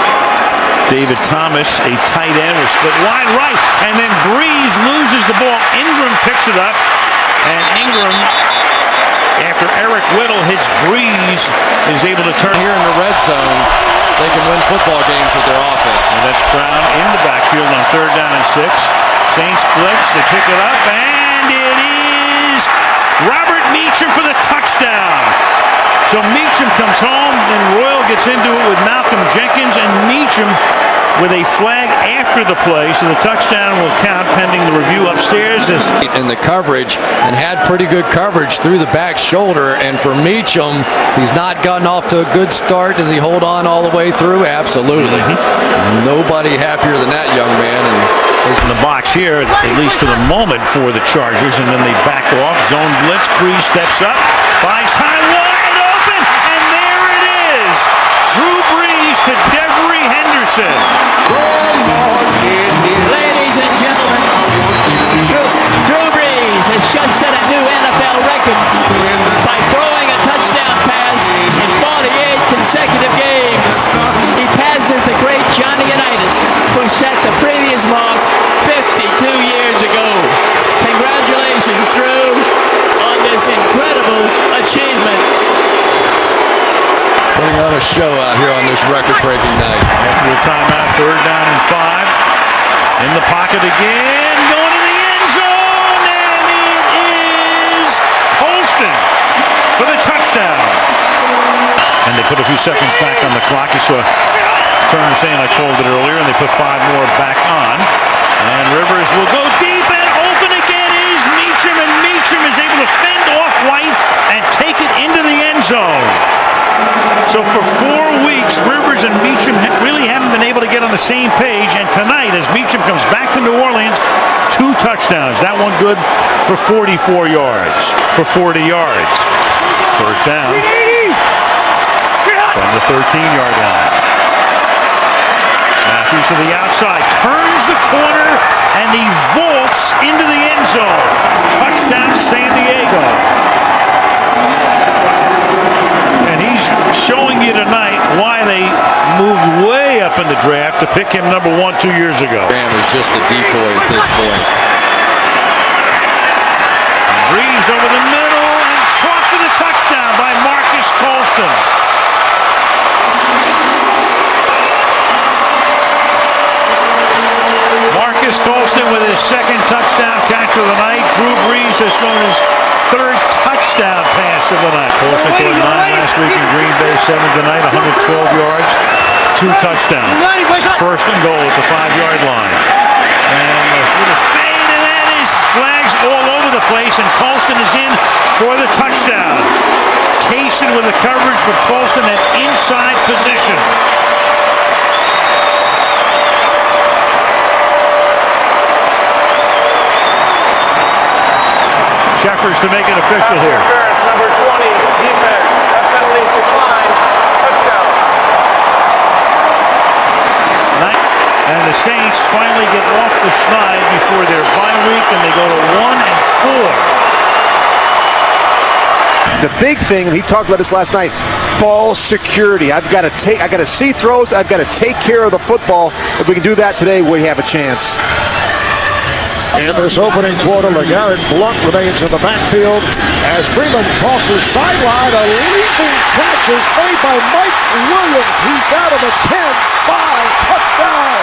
David Thomas, a tight end, was split wide right, and then Brees loses the ball. Ingram picks it up, and Ingram, after Eric Whittle hits Brees, is able to turn. Here in the red zone, they can win football games with their offense. And that's Brown in the backfield on 3rd down and 6. Saints blitz, they pick it up, and it is Robert Meacham for the touchdown. So Meacham comes home, and Royal gets into it with Malcolm Jenkins, and Meacham with a flag after the play, so the touchdown will count pending the review upstairs. In the coverage and had pretty good coverage through the back shoulder. And for Meacham, he's not gotten off to a good start. Does he hold on all the way through? Absolutely. Nobody happier than that young man. And in the box here, at least for the moment, for the Chargers, and then they back off. Zone blitz. Breeze steps up, buys time, wide open, and there it is. Drew Brees to Devery Henderson. Ladies and gentlemen, Drew Brees has just set a new NFL record by throwing a touchdown pass in 48 consecutive games. He passes the great Johnny Unitas, who set the previous mark 52 years ago. Congratulations, Drew, on this incredible achievement. putting on a show out here on this record-breaking night. After the timeout, 3rd down and 5. In the pocket again, going to the end zone, and it is Holston for the touchdown. And they put a few seconds back on the clock. You saw Turner saying I called it earlier, and they put 5 more back on. And Rivers will go deep, and open again is Meacham, and Meacham is able to fend off White and take it into the end zone. So for 4 weeks, Rivers and Meacham really haven't been able to get on the same page. And tonight, as Meacham comes back to New Orleans, 2 touchdowns. That one good for 44 yards, for 40 yards. First down from the 13-yard line. Matthews to the outside, turns the corner, and he vaults into the end zone. Touchdown, San Diego. And he's showing you tonight why they moved way up in the draft to pick him number 1 2 years ago. Graham is just a decoy at this point. Breeze over the middle and caught for the touchdown by Marcus Colston. Marcus Colston with his 2nd touchdown catch of the night. Drew Brees has thrown his 3rd touchdown pass of the night. Colston scored 9 last week in Green Bay, 7 tonight, 112 yards, 2 touchdowns. 1st and goal at the 5-yard line. And with a fade, and that is flags all over the place, and Colston is in for the touchdown. Kaysen with the coverage, but Colston at inside position. Shepherds to make it official here. Number 20, defense. That penalty declined. Touchdown. And the Saints finally get off the schneid before their bye week, and they go to 1-4. The big thing, and he talked about this last night, ball security. I got to see throws. I've got to take care of the football. If we can do that today, we have a chance. In this opening quarter, LeGarrette Blount remains in the backfield as Freeman tosses sideline. A leaping catch is made by Mike Williams. He's down to the 10-5 touchdown.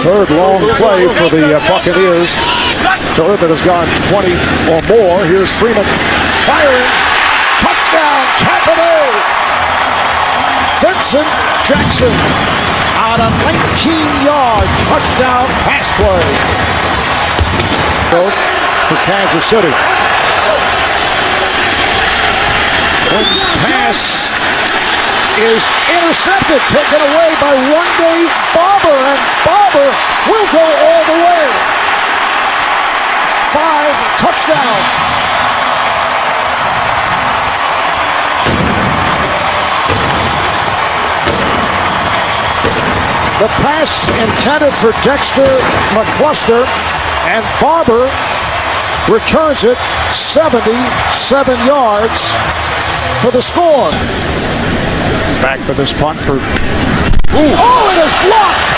Third long play for the Buccaneers. Third that has gone 20 or more. Here's Freeman firing. Touchdown, Tampa Bay. Vincent Jackson on a 19-yard touchdown pass play for Kansas City. Quinn's pass is intercepted, taken away by one-day Barber, and Barber will go all the way. 5 touchdowns. The pass intended for Dexter McCluster, and Barber returns it 77 yards for the score. Back for this punt for... Oh, it is blocked!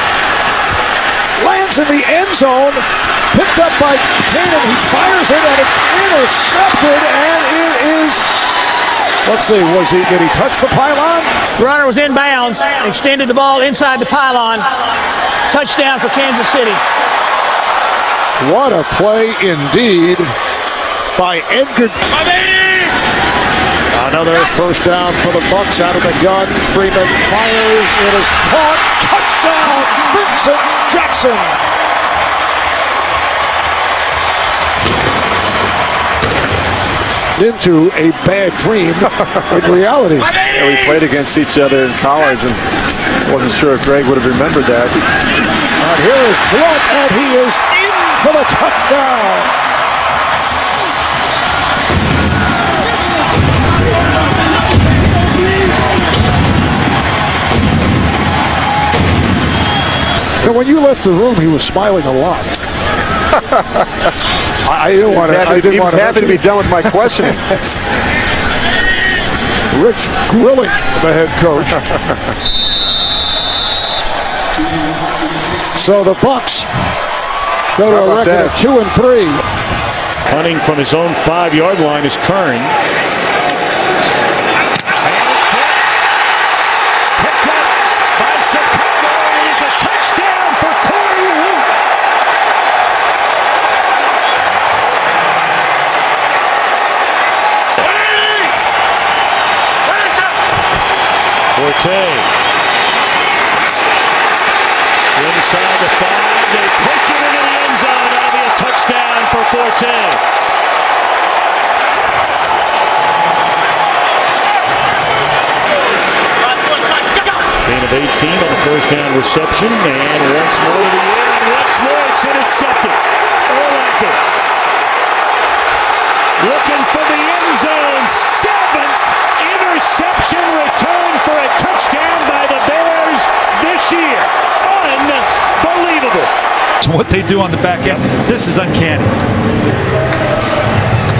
Lands in the end zone, picked up by Cannon. He fires it, and it's intercepted, and it is... Let's see, did he touch the pylon? The runner was inbounds, extended the ball inside the pylon. Touchdown for Kansas City. What a play indeed by Edgar. Another first down for the Bucs out of the gun. Freeman fires. It is caught. Touchdown, Vincent Jackson. Into a bad dream in reality. Yeah, we played against each other in college, and wasn't sure if Greg would have remembered that. And here is Blunt, and he is in for the touchdown. And when you left the room, he was smiling a lot. I didn't want to. He was happy to be done with my questioning. Rich grilling the head coach. So the Bucs go to a record of 2-3. Punting from his own 5-yard line is Kern. Forte. Inside the 5, they push it into the end zone. That'll be a touchdown for Forte. Gain of 18 on the first down reception, and once more to the air, and once more it's intercepted. Urlacher looking for the end zone. 7th interception return for a touchdown by the Bears this year. Unbelievable. What they do on the back end, this is uncanny.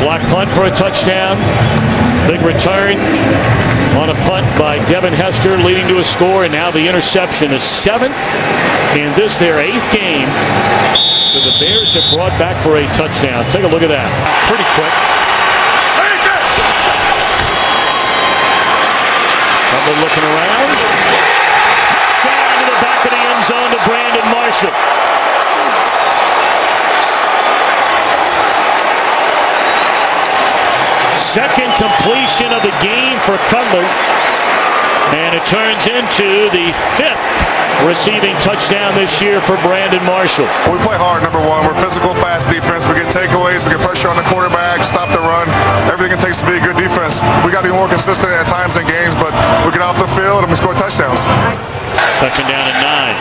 Block punt for a touchdown. Big return on a punt by Devin Hester, leading to a score, and now the interception is 7th in this their 8th game that the Bears have brought back for a touchdown. Take a look at that. Pretty quick. Looking around. Touchdown to the back of the end zone to Brandon Marshall. Second completion of the game for Cutler. And it turns into the 5th receiving touchdown this year for Brandon Marshall. We play hard, number one. We're physical, fast defense. We get takeaways. We get pressure on the quarterback, stop the run. Everything it takes to be a good defense. We got to be more consistent at times in games, but we get off the field and we score touchdowns. Second down and 9.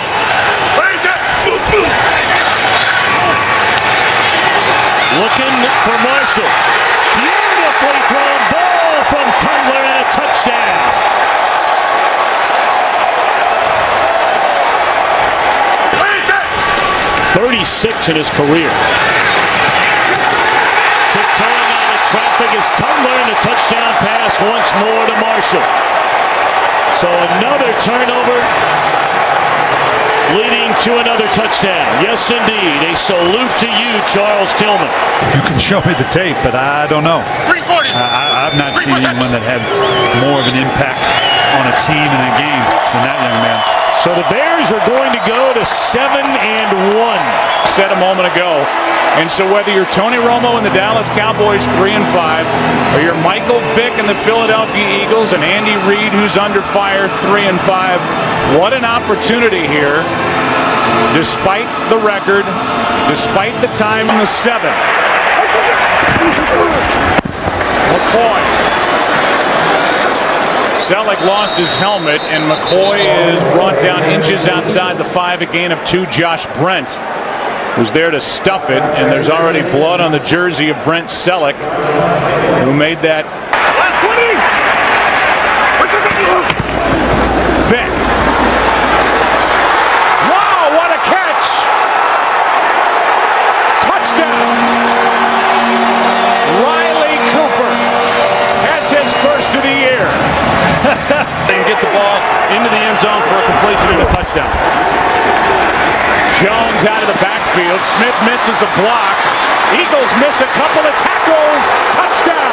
Looking for Marshall. Beautifully thrown ball from Cutler and a touchdown. 36 in his career. Tiptoeing out of traffic is Cutler, and a touchdown pass once more to Marshall. So another turnover leading to another touchdown. Yes, indeed. A salute to you, Charles Tillman. You can show me the tape, but I don't know. I've not seen anyone that had more of an impact on a team in a game than that young man. So the Bears are going to go to 7-1. Said a moment ago. And so whether you're Tony Romo and the Dallas Cowboys 3-5, or you're Michael Vick and the Philadelphia Eagles and Andy Reid, who's under fire, 3-5, what an opportunity here. Despite the record, despite the time in the 7th. McCoy. Selleck lost his helmet, and McCoy is brought down inches outside the 5, a gain of 2. Josh Brent was there to stuff it, and there's already blood on the jersey of Brent Selleck, who made that. Vick. Wow, what a catch! Touchdown! Riley Cooper has his first of the year. And get the ball into the end zone for a completion and a touchdown. Jones out of the backfield. Smith misses a block. Eagles miss a couple of tackles. Touchdown.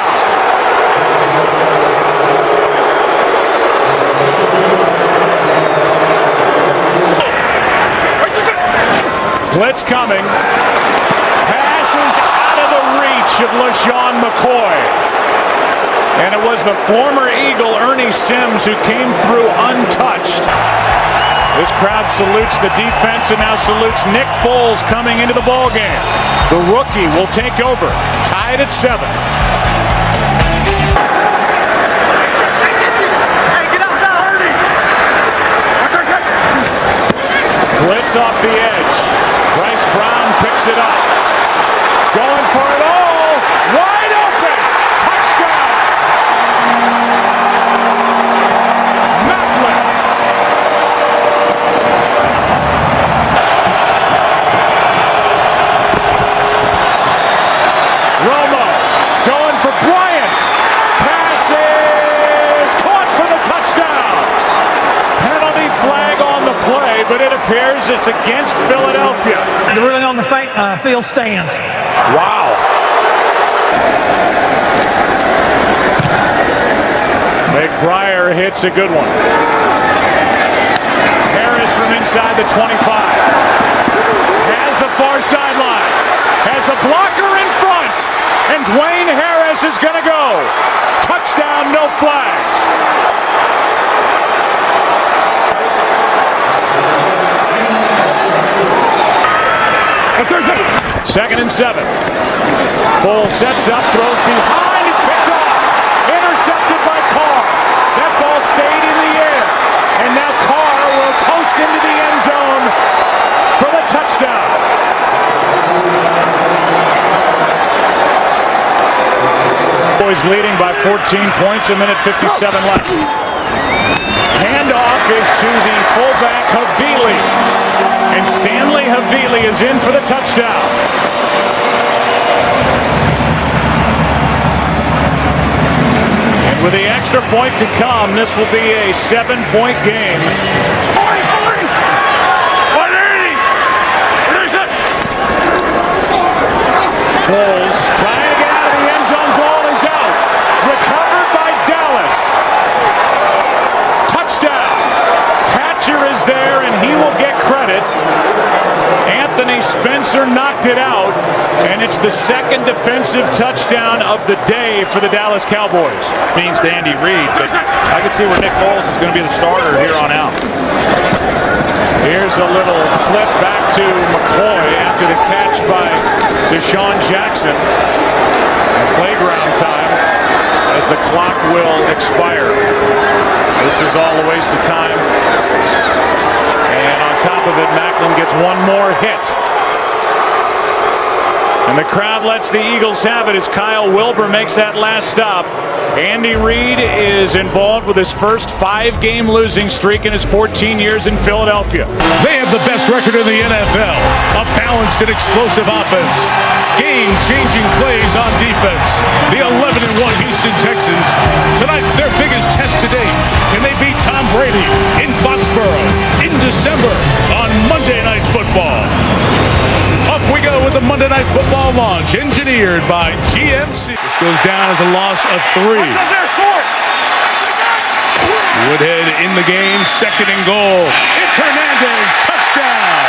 Blitz coming. Passes out of the reach of LaShawn McCoy. And it was the former Eagle, Ernie Sims, who came through untouched. This crowd salutes the defense and now salutes Nick Foles coming into the ballgame. The rookie will take over, tied at 7. Blitz off the edge. Bryce Brown picks it up. Going for it all. Wide open. Touchdown. Macklin. Romo going for Bryant. Passes caught for the touchdown. Penalty flag on the play, but it appears it's against Philadelphia. They're really on the field stands. Wow. McBriar hits a good one. Harris from inside the 25. Has the far sideline. Has a blocker in front. And Dwayne Harris is going to go. Touchdown, no flags. Second and 7. Foles sets up, throws behind, is picked off. Intercepted by Carr. That ball stayed in the air. And now Carr will post into the end zone for the touchdown. Boys leading by 14 points, a minute 57 left. Handoff is to the fullback Havili. And Stanley Havili is in for the touchdown. And with the extra point to come, this will be a 7-point game. Foles trying to get out of the end zone. Ball is out. Recovered by Dallas. Touchdown. Hatcher is there, and he will get credit. Anthony Spencer knocked it out, and it's the second defensive touchdown of the day for the Dallas Cowboys. Means to Andy Reid, but I can see where Nick Foles is going to be the starter here on out. Here's a little flip back to McCoy after the catch by Deshaun Jackson. Playground time as the clock will expire. This is all a waste of time. And on top of it, Macklin gets one more hit. And the crowd lets the Eagles have it as Kyle Wilbur makes that last stop. Andy Reid is involved with his first 5-game losing streak in his 14 years in Philadelphia. They have the best record in the NFL. A balanced and explosive offense. Game-changing plays on defense. The 11-1 Houston Texans. Tonight, their biggest test to date. Can they beat Tom Brady in Foxborough in December on Monday Night Football? Off we go with the Monday Night Football launch, engineered by GMC. This goes down as a loss of 3. Woodhead in the game, 2nd and goal. It's Hernandez, touchdown.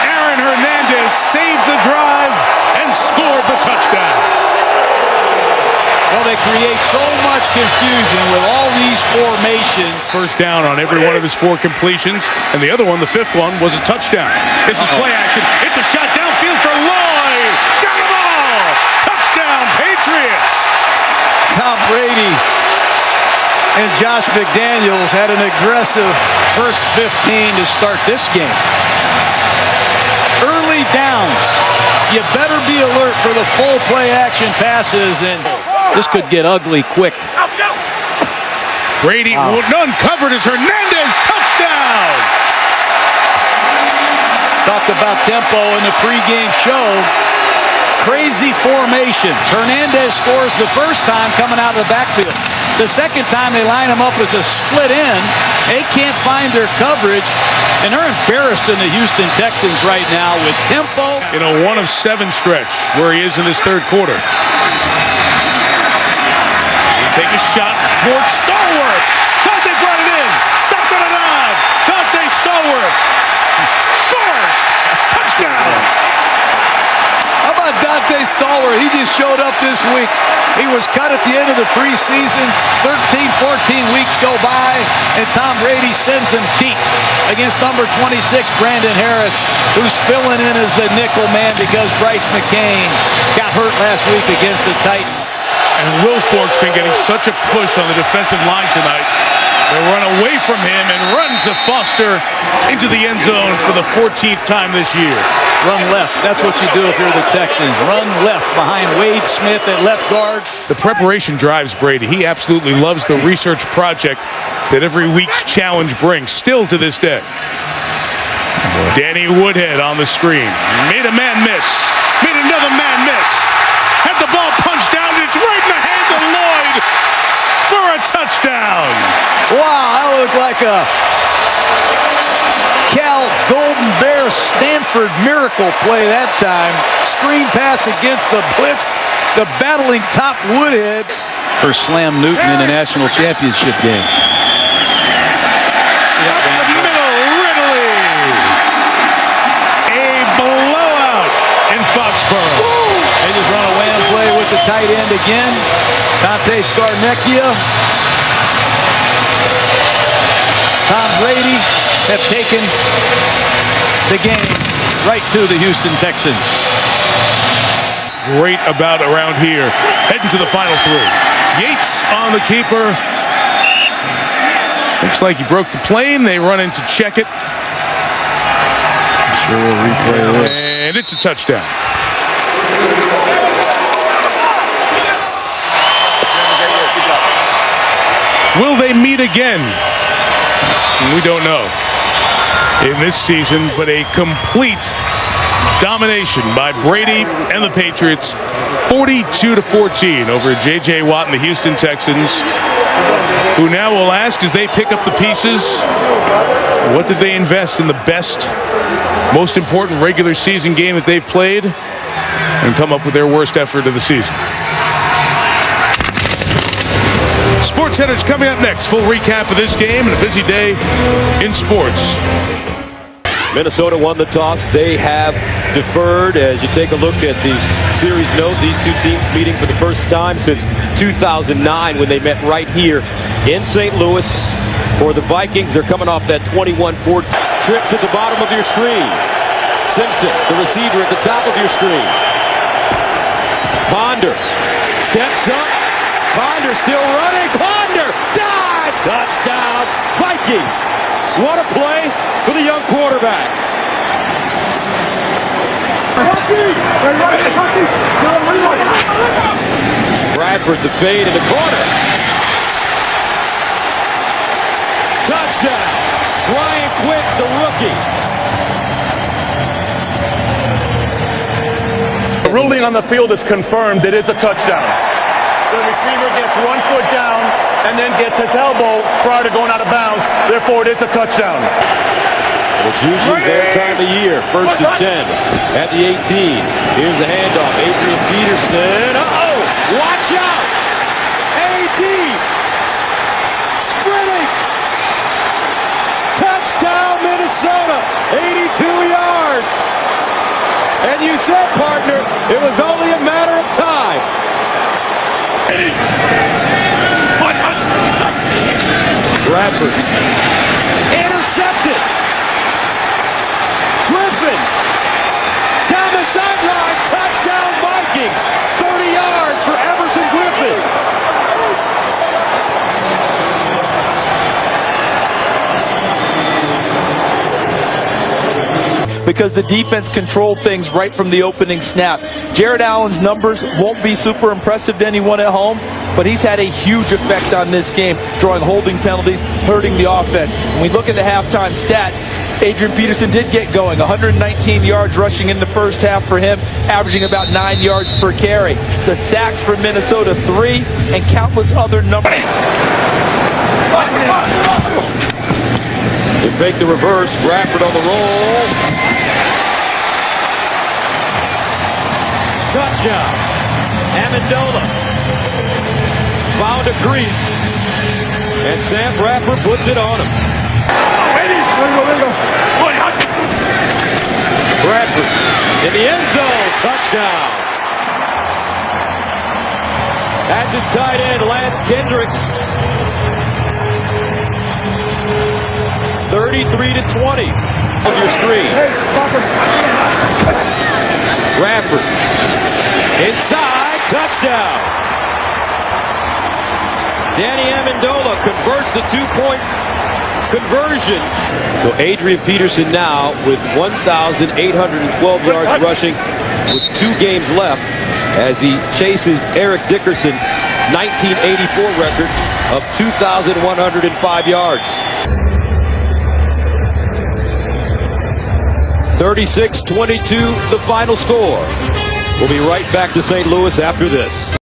Aaron Hernandez saved the drive and scored the touchdown. Well, they create so much confusion with all these formations. First down on every one of his 4 completions, and the other one, the 5th one, was a touchdown. This is play action. It's a shot downfield for Lloyd. Got the ball. Touchdown, Patriots. Tom Brady and Josh McDaniels had an aggressive first 15 to start this game. Early downs. You better be alert for the full play action passes, and this could get ugly quick. Brady uncovered as Hernandez, touchdown! Talked about tempo in the pregame show. Crazy formations. Hernandez scores the first time coming out of the backfield. The second time they line him up as a split end. They can't find their coverage, and they're embarrassing the Houston Texans right now with tempo. In a 1-of-7 stretch where he is in this third quarter. Take a shot towards Stallworth. Dante brought it in. Stopped on a nod. Dante Stallworth scores. Touchdown. How about Dante Stallworth? He just showed up this week. He was cut at the end of the preseason. 13, 14 weeks go by, and Tom Brady sends him deep against number 26, Brandon Harris, who's filling in as the nickel man because Bryce McCain got hurt last week against the Titans. And Will Fork's been getting such a push on the defensive line tonight. They run away from him and run to Foster into the end zone for the 14th time this year. Run left. That's what you do if you're the Texans. Run left behind Wade Smith at left guard. The preparation drives Brady. He absolutely loves the research project that every week's challenge brings, still to this day. Danny Woodhead on the screen. Made a man miss. Made another man miss. Had the ball punched down. It's right in the hands of Lloyd for a touchdown. Wow, that looked like a Cal Golden Bear Stanford miracle play that time. Screen pass against the blitz. The battling top Woodhead for Slam Newton in the national championship game. Foxborough. They just run a wham play with the tight end again. Dante Scarnecchia. Tom Brady have taken the game right to the Houston Texans. Great about around here. Heading to the final three. Yates on the keeper. Looks like he broke the plane. They run in to check it. Sure will replay this. And it's a touchdown. Will they meet again? We don't know in this season, but a complete domination by Brady and the Patriots, 42-14 over J.J. Watt and the Houston Texans, who now will ask as they pick up the pieces, what did they invest in the best, most important regular season game that they've played and come up with their worst effort of the season? SportsCenter's coming up next. Full recap of this game and a busy day in sports. Minnesota won the toss. They have deferred. As you take a look at the series note, these two teams meeting for the first time since 2009 when they met right here in St. Louis. For the Vikings, they're coming off that 21-4 trips at the bottom of your screen. Simpson, the receiver at the top of your screen. Ponder steps up. Ponder still running. Ponder dives. Touchdown, Vikings. What a play for the young quarterback. Bradford, the fade in the corner. Touchdown, Brian Quick, the rookie. The ruling on the field is confirmed. It is a touchdown. The receiver gets 1 foot down and then gets his elbow prior to going out of bounds. Therefore, it is a touchdown. It's usually their time of year. 1st and 10 at the 18. Here's the handoff. Adrian Peterson. Uh-oh! Watch out! A.D. sprinting. Touchdown, Minnesota. 82 yards. And you said, partner, it was only a matter of time. Bradford intercepted. Griffin down the sideline. Touchdown Vikings. 30 yards for Everson Griffin. Because the defense controlled things right from the opening snap. Jared Allen's numbers won't be super impressive to anyone at home, but he's had a huge effect on this game, drawing holding penalties, hurting the offense. When we look at the halftime stats, Adrian Peterson did get going. 119 yards rushing in the first half for him, averaging about 9 yards per carry. The sacks for Minnesota, 3, and countless other numbers. They fake the reverse. Bradford on the roll. Touchdown. Amendola found a crease, and Sam Bradford puts it on him. Bradford in the end zone. Touchdown. That's his tight end, Lance Kendricks. 33-20 on your screen. Bradford inside, touchdown. Danny Amendola converts the 2-point conversion. So Adrian Peterson now with 1,812 yards rushing with 2 games left as he chases Eric Dickerson's 1984 record of 2,105 yards. 36-22 the final score. We'll be right back to St. Louis after this.